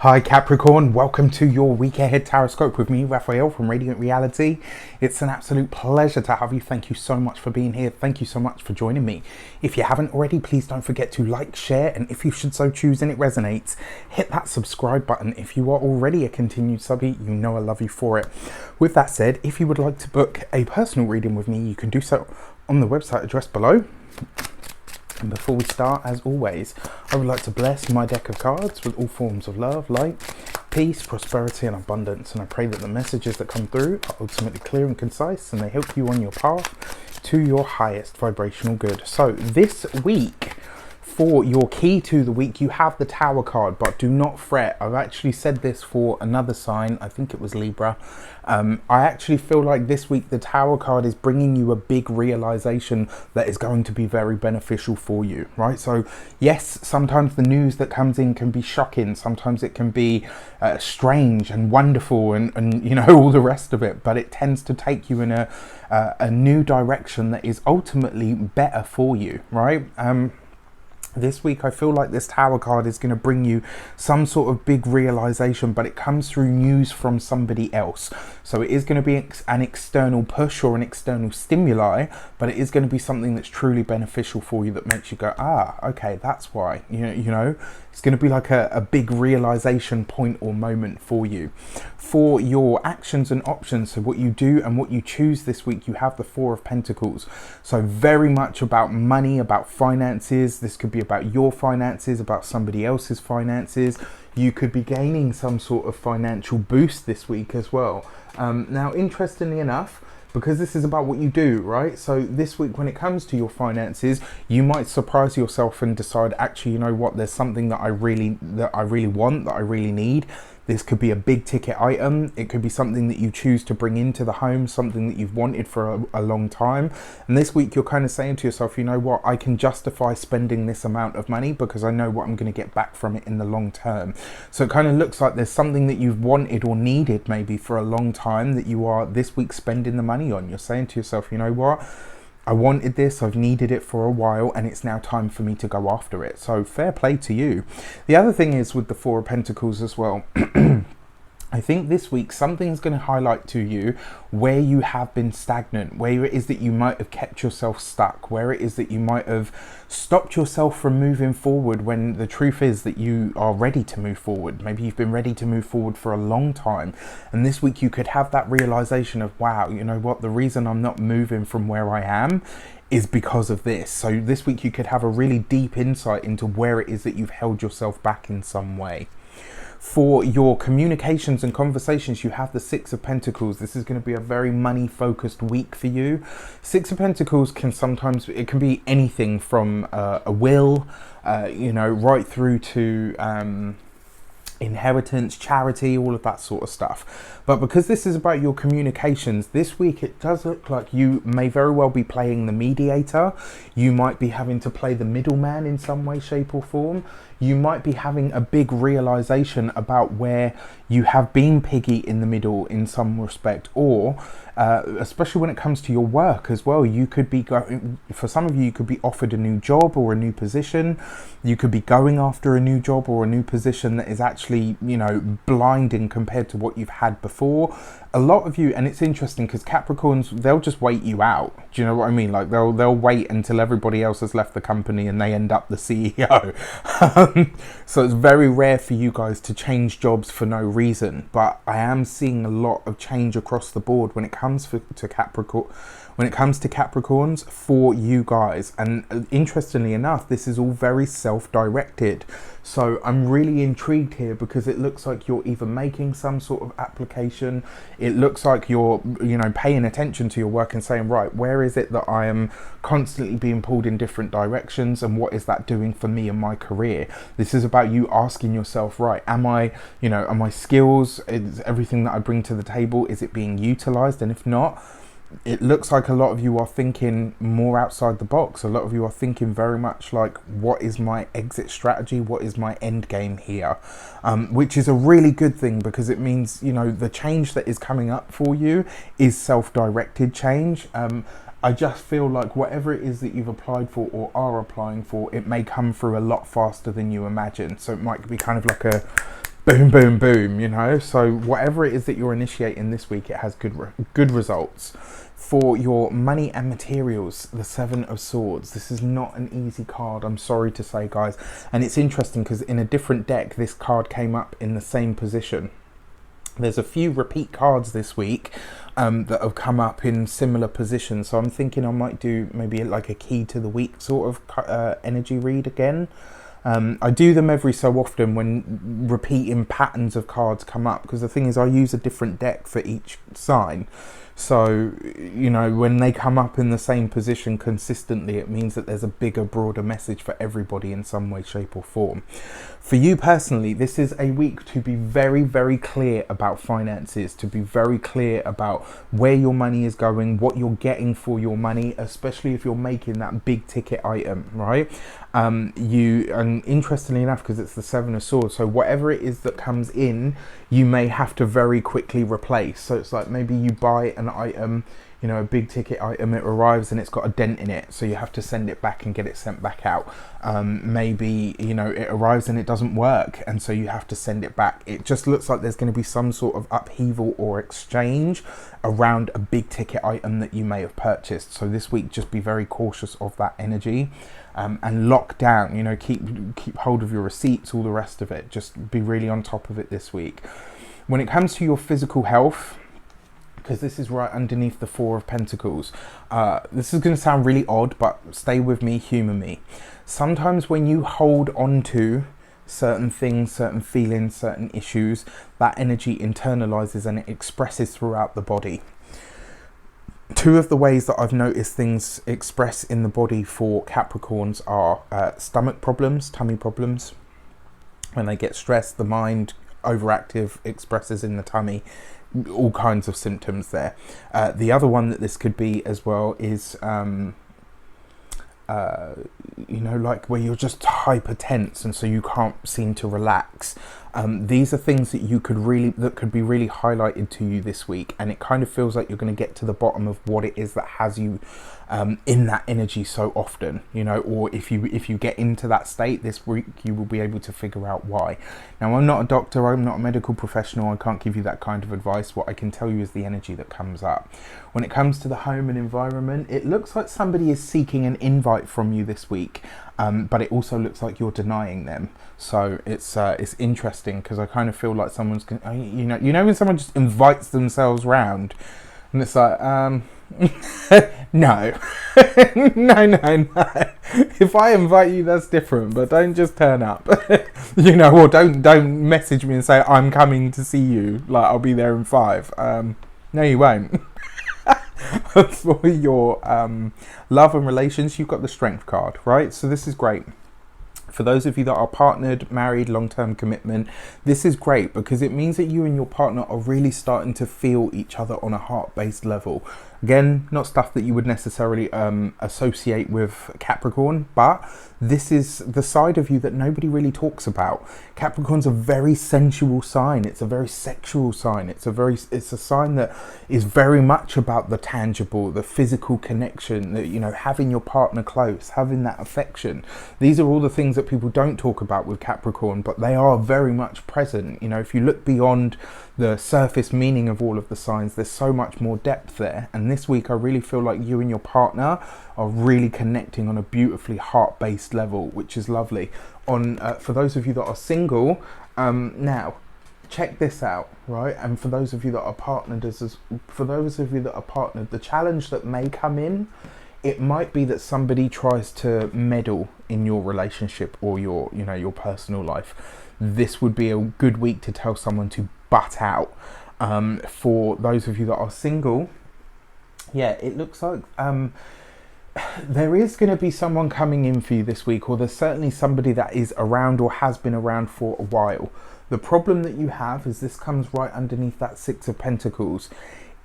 Hi Capricorn, welcome to your week ahead tarot with me, Raphael from Radiant Reality. It's an absolute pleasure to have you. Thank you so much for being here. Thank you so much for joining me. If you haven't already, please don't forget to like, share, and if you should so choose and it resonates, hit that subscribe button. If you are already a continued subbie, you know I love you for it. With that said, if you would like to book a personal reading with me, you can do so on the website address below. And before we start, as always, I would like to bless my deck of cards with all forms of love, light, peace, prosperity and abundance. And I pray that the messages that come through are ultimately clear and concise and they help you on your path to your highest vibrational good. So this week, for your key to the week, you have the Tower card, but do not fret. I've actually said this for another sign. I think it was Libra. I actually feel like this week the Tower card is bringing you a big realization that is going to be very beneficial for you, right? So yes, sometimes the news that comes in can be shocking. Sometimes it can be strange and wonderful and you know, all the rest of it, but it tends to take you in a new direction that is ultimately better for you, right? This week, I feel like this Tower card is going to bring you some sort of big realization, but it comes through news from somebody else. So it is going to be an external push or an external stimuli, but it is going to be something that's truly beneficial for you that makes you go, ah, okay, that's why. You know, it's going to be like a big realization point or moment for you. For your actions and options, so what you do and what you choose this week, you have the Four of Pentacles. So very much about money, about finances. This could be about your finances, about somebody else's finances. You could be gaining some sort of financial boost this week as well. Now, interestingly enough, because this is about what you do, right? So this week, when it comes to your finances, you might surprise yourself and decide, actually, you know what, there's something that I really want, that I really need. This could be a big ticket item. It could be something that you choose to bring into the home, something that you've wanted for a long time. And this week you're kind of saying to yourself, you know what, I can justify spending this amount of money because I know what I'm going to get back from it in the long term. So it kind of looks like there's something that you've wanted or needed maybe for a long time that you are this week spending the money on. You're saying to yourself, you know what, I wanted this, I've needed it for a while, and it's now time for me to go after it. So fair play to you. The other thing is with the Four of Pentacles as well, I think this week something's going to highlight to you where you have been stagnant, where it is that you might have kept yourself stuck, where it is that you might have stopped yourself from moving forward when the truth is that you are ready to move forward. Maybe you've been ready to move forward for a long time. And this week you could have that realization of, wow, you know what, the reason I'm not moving from where I am is because of this. So this week you could have a really deep insight into where it is that you've held yourself back in some way. For your communications and conversations, you have the Six of Pentacles. This is going to be a very money focused week for you. Six of Pentacles can sometimes, it can be anything from a will, you know, right through to inheritance, charity, all of that sort of stuff. But because this is about your communications, this week it does look like you may very well be playing the mediator. You might be having to play the middleman in some way, shape or form. You might be having a big realization about where you have been piggy in the middle in some respect, or especially when it comes to your work as well. You could be for some of you, you could be offered a new job or a new position. You could be going after a new job or a new position that is actually, you know, blinding compared to what you've had before. A lot of you, and it's interesting because Capricorns, they'll just wait you out. Do you know what I mean? Like they'll wait until everybody else has left the company and they end up the CEO. So it's very rare for you guys to change jobs for no reason. But I am seeing a lot of change across the board when it comes to Capricorn. When it comes to Capricorns for you guys. And interestingly enough, this is all very self-directed. So I'm really intrigued here because it looks like you're either making some sort of application. It looks like you're, you know, paying attention to your work and saying, right, where is it that I am constantly being pulled in different directions, and what is that doing for me and my career? This is about you asking yourself, right, am I, you know, are my skills, is everything that I bring to the table, is it being utilized? And if not, it looks like a lot of you are thinking more outside the box. A lot of you are thinking very much like, what is my exit strategy? What is my end game here? Which is a really good thing, because it means, you know, the change that is coming up for you is self-directed change. I just feel like whatever it is that you've applied for or are applying for, it may come through a lot faster than you imagine. So it might be kind of like boom, boom, boom, you know. So whatever it is that you're initiating this week, it has good results. For your money and materials, the Seven of Swords. This is not an easy card, I'm sorry to say, guys. And it's interesting because in a different deck, this card came up in the same position. There's a few repeat cards this week that have come up in similar positions. So I'm thinking I might do maybe like a key to the week sort of energy read again. I do them every so often when repeating patterns of cards come up, because the thing is I use a different deck for each sign. So, you know, when they come up in the same position consistently, it means that there's a bigger, broader message for everybody in some way, shape or form. For you personally, this is a week to be very, very clear about finances, to be very clear about where your money is going, what you're getting for your money, especially if you're making that big ticket item, right? And interestingly enough, because it's the Seven of Swords, so whatever it is that comes in, you may have to very quickly replace. So it's like maybe you buy an item, you know, a big ticket item, it arrives and it's got a dent in it, so you have to send it back and get it sent back out. Maybe, you know, it arrives and it doesn't work, and so you have to send it back. It just looks like there's going to be some sort of upheaval or exchange around a big ticket item that you may have purchased. So this week, just be very cautious of that energy. And lock down, you know, keep hold of your receipts, all the rest of it. Just be really on top of it this week. When it comes to your physical health, because this is right underneath the Four of Pentacles, this is going to sound really odd, but stay with me, humour me. Sometimes when you hold on to certain things, certain feelings, certain issues, that energy internalizes and it expresses throughout the body. Two of the ways that I've noticed things express in the body for Capricorns are stomach problems, tummy problems. When they get stressed, the mind overactive expresses in the tummy, all kinds of symptoms there. The other one that this could be as well is you know, like where you're just hyper tense and so you can't seem to relax. These are things that could be really highlighted to you this week, and it kind of feels like you're going to get to the bottom of what it is that has you in that energy so often, you know, or if you get into that state this week, you will be able to figure out why. Now, I'm not a doctor, I'm not a medical professional, I can't give you that kind of advice. What I can tell you is the energy that comes up. When it comes to the home and environment, it looks like somebody is seeking an invite from you this week, but it also looks like you're denying them. So it's interesting, because I kind of feel like someone's, you know when someone just invites themselves round, and it's like, no, no. If I invite you, that's different, but don't just turn up, you know, or don't message me and say I'm coming to see you, like I'll be there in 5. No, you won't. For your love and relations, you've got the Strength card, right? So this is great. For those of you that are partnered, married, long-term commitment, this is great because it means that you and your partner are really starting to feel each other on a heart-based level. Again, not stuff that you would necessarily associate with Capricorn, but this is the side of you that nobody really talks about. Capricorn's a very sensual sign. It's a very sexual sign. It's a sign that is very much about the tangible, the physical connection, that, you know, having your partner close, having that affection. These are all the things that people don't talk about with Capricorn, but they are very much present. You know, if you look beyond the surface meaning of all of the signs, there's so much more depth there. And this week I really feel like you and your partner are really connecting on a beautifully heart-based level, which is lovely. For those of you that are single, now check this out, right? And for those of you that are partnered, the challenge that may come in, it might be that somebody tries to meddle in your relationship or your personal life. This would be a good week to tell someone to butt out. For those of you that are single, yeah, it looks like there is going to be someone coming in for you this week, or there's certainly somebody that is around or has been around for a while. The problem that you have is this comes right underneath that Six of Pentacles.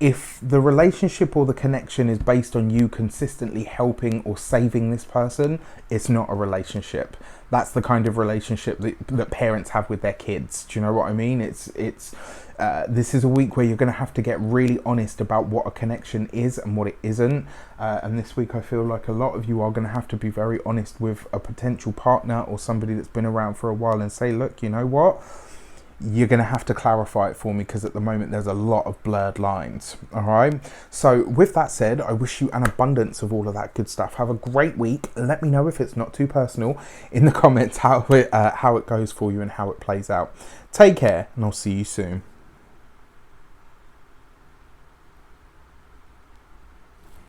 If the relationship or the connection is based on you consistently helping or saving this person, it's not a relationship. That's the kind of relationship that parents have with their kids. Do you know what I mean? This is a week where you're going to have to get really honest about what a connection is and what it isn't. And this week I feel like a lot of you are going to have to be very honest with a potential partner or somebody that's been around for a while and say, look, you know what? you're going to have to clarify it for me, because at the moment there's a lot of blurred lines. All right. So with that said, I wish you an abundance of all of that good stuff. Have a great week. Let me know if it's not too personal in the comments how it goes for you and how it plays out. Take care, and I'll see you soon.